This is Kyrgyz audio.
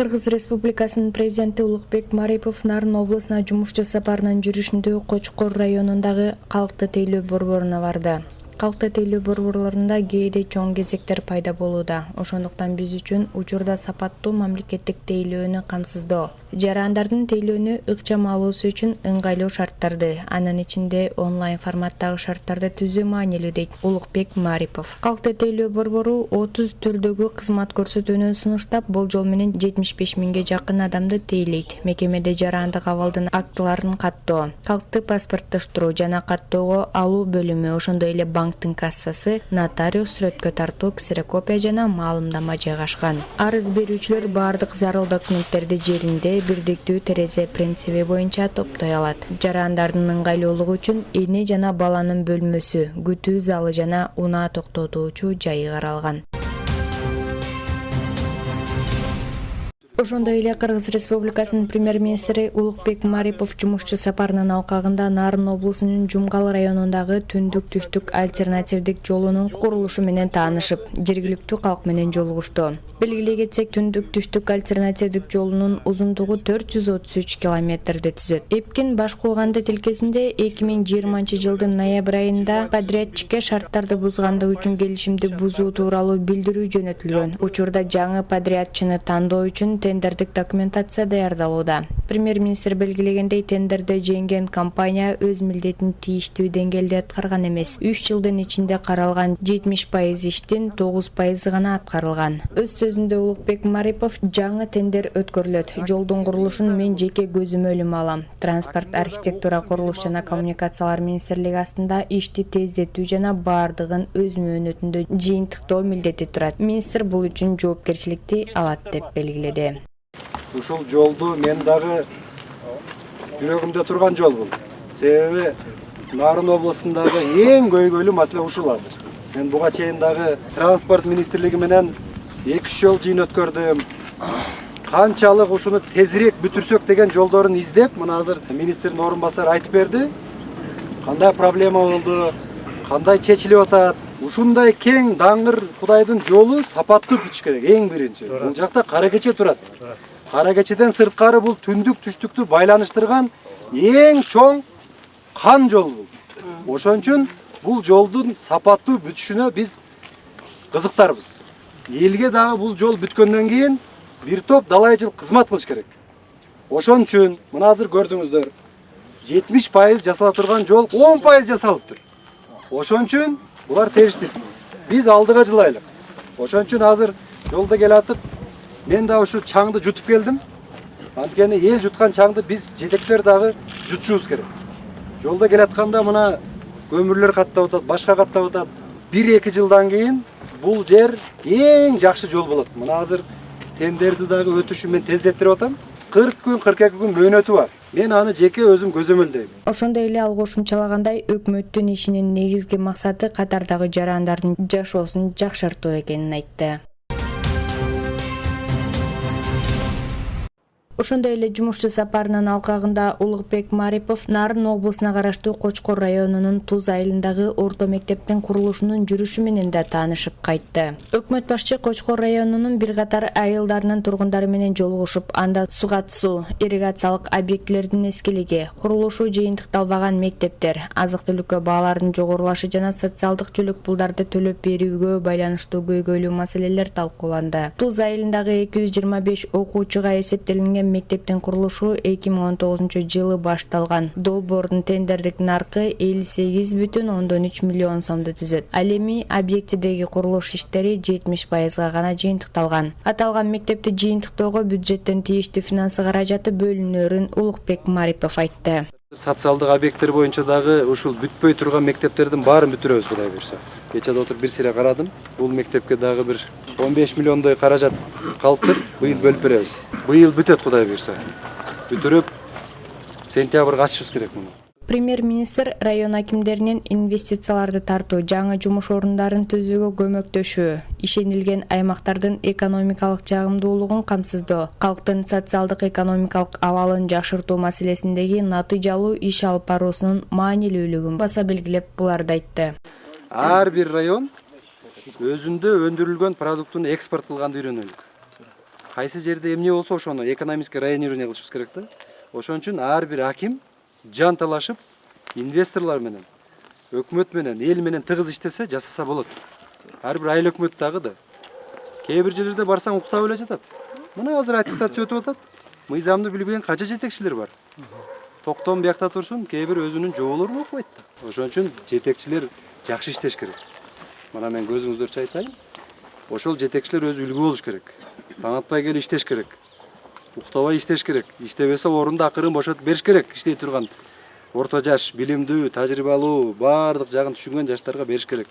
Кыргыз Республикасынын президенти Улукбек Марипов Нарын облусуна жумушчу сапарынын жүрүшүндө Кочкор районундагы калкты тейлөө борборуна барды. Калкты тейлөө борборлорунда кээде чоң кезектер пайда болууда. Ошондуктан биз үчүн учурда сапаттуу мамлекеттик тейлөөнү камсыздоо, жарандардын тейлөөнү ыкчам алуусу үчүн ыңгайлуу шарттарды, анын ичинде онлайн форматтагы шарттарды түзүү маанилүү, дейт Улукбек Марипов. Калкты тейлөө борбору 30 түрдөгү кызмат көрсөтүүнү сунуштап, болжол менен 75 миңге жакын адамды тейлейт. Мекемеде жарандык абалдын актыларын каттоо, калкты паспорттоштуруу жана каттоого алуу бөлүмү, ошондой эле банктын кассасы, нотариус, сүрөткө тартуу, ксерокопия жана маалымдама жайгашкан. Арыз берүүчүлөр баардык зарыл документтерди жеринде бирдиктүү терезе принциби боюнча топтой алат. Жарандардын ыңгайлуулугу үчүн эне жана баланын бөлмөсү, күтүү залы жана унаа токтотуучу жайы каралган. Ошондой эле Кыргыз Республикасынын премьер-министри Улукбек Марипов жумушчу сапарынын алкагында Нарын облусунун Жумгал районундагы түндүк-түштүк альтернативдик жолунун курулушу менен таанышып, жергиликтүү калк менен жолугушту. Белгилей кетсек, түндүк-түштүк альтернативдик жолунун узундугу 433 километрди түзөт. Эпкин Башкууганды тилкесинде 2020 жылдын ноябрь айында подрядчикке шарттарды бузгандыгы үчүн келишимди бузуу тууралуу билдирүү жөнөтүлгөн. Учурда жаңы подрядчыны тандоо үчүн тендердик документация даярдалууда. Премьер-министр белгилегендей, тендерде жеңген компания өз милдетин тийиштүү деңгээлде аткарган эмес. 3 жылдын ичинде каралган 70% иштин 9% гана аткарылган. Өз сөзүндө Улукбек Марипов, жаңы тендер өткөрүлөт. Жолдун курулушун мен жеке көзөмөлүмө алам. Транспорт, архитектура, курулуш жана коммуникациялар министрлиги астында ишти тездетүү жана баардыгын өз мөөнөтүндө жыйынтыктоо милдети турат. Министр бул үчүн жоопкерчиликти алат деп белгиледи. Ушул жолду мен дагы жүрөгүмдө турган жол бул. Себеби Нарын облусундагы эң көйгөйлүү маселе ушул азыр. Мен буга чейин дагы транспорт министрлиги менен 2 жол жыйын өткөрдүм. Канчалык ушуну тезирээк бүтүрсөк деген жолдорун издеп, мына азыр министрдин орун басары айтып берди. Кандай проблема болду, кандай чечилип атат. Ушундай кең даңгыр Кудайдын жолу сапаттуу бүтүш керек эң биринчи. Бул жакта кара кече турат. Кара кечеден сырткары бул түндүк-түштүктү байланыштырган эң чоң кан жол бул. Ошон үчүн бул жолдун сапаттуу бүтүшүнө биз кызыктарбыз. Элге дагы бул жол бүткөндөн кийин бир топ далай жыл кызмат кылыш керек. Ошон үчүн мына азыр көрдүңүздөр, 70% жасала турган жол 10% жасалыптыр. Ошон үчүн булар териштирсин. Биз алдыга жылайлык. Ошон үчүн азыр жолдо келатып, мен да ушу чаңды жутуп келдим. Анткени эл жуткан чаңды биз жетектер дагы жутушубуз керек. Жолдо келатканда мына көмүрлөр каттап атат, башка каттап атат. 1-2 жылдан кийин бул жер эң жакшы жол болот. Мына азыр тендерди дагы өтүшү мен тездеттирип атам. 40 күн, 42 күн мөөнөтү бар. Мен аны жеке өзүм көзөмөлдөйм. Ошондой эле ал кошумчалагандай, өкмөттүн ишинин негизги максаты катардагы жарандардын жашоосун жакшыртуу экенин айтты. Ошондой эле жумушчу сапарынын алкагында Улукбек Марипов Нарын облусуна караштуу Кочкор районунун Туз айылындагы орто мектептин курулушунун жүрүшү менен да таанышып кайтты. Өкмөт башчы Кочкор районунун бир катар айылдарынын тургундары менен жолугушуп, анда сугат суу, ирригациялык объектилердин эскилиги, курулушу жыйынтыкталбаган мектептер, азык-түлүккө баалардын жогорулашы жана социалдык чөлөк пулдарды төлөп берүүгө байланыштуу көйгөйлүү маселелер талкууланды. Туз айылындагы 225 окуучуга эсептелинген мектептин курулушу 2019 жылы башталган. Долбоордун тендердик наркы 58,3 миллион сомду түзөт. Ал эми объектидеги курулуш иштери 70% гана жыйынтыкталган. Аталган мектепти жыйынтыктоого бюджеттен тийиштүү финансы каражаты бөлүнөрүн Улукбек Марипов айтты. Социалдык объекттер боюнча дагы ушул бүтпөй турган мектептердин баарын бүтүрөбүз, Кудай буйрса. Кечээ отуруп бир сире карадым. Бул мектепке дагы бир 15 миллиондой каражат калыптыр. Быйыл бөлүп беребиз. Быйыл бүтөт, Кудай буйрса. Бүтүрүп сентябрга ачышыбыз керек муну. Премьер-министр район акимдеринин инвестицияларды тартуу, жаңы жумуш орундарын түзүүгө көмөктөшүү, ишенилген аймактардын экономикалык жагымдуулугун камсыздоо, калктын социалдык экономикалык абалын жакшыртуу маселесиндеги натыйжалуу иш алып баруусунун маанилүүлүгүн баса белгилеп буларды айтты. Ар бир район өзүндө өндүрүлгөн продуктуну экспорт кылганды үйрөнөлү. кайсы жерде эмне болсо ошону экономический районирование кылышыбыз керек да. Ошон үчүн ар бир аким жан талашып инвесторлор менен, өкмөт менен, эл менен тыгыз иштесе жасаса болот. Ар бир айыл өкмөт дагы да. Кээ бир жерлерде барсаң уктап эле жатат. Мына азыр аттестация өтүп атат. Мыйзамды билбеген канча жетекчилер бар. Токтом биякта турсун, кээ бир өзүнүн жоболорун окубайт да. Ошон үчүн жетекчилер жакшы иштеш керек. Мына мен көзүңүздөрчө айтайын. Ошол жетекчилер өзү үлгү болуш керек. Таң атпай келип иштеш керек. Уктабай иштеш керек. Иштебесе орунда акырын бошотуп бериш керек. Иштей турган орто жаш, билимдүү, тажрыйбалуу, баардык жагын түшүнгөн жаштарга бериш керек.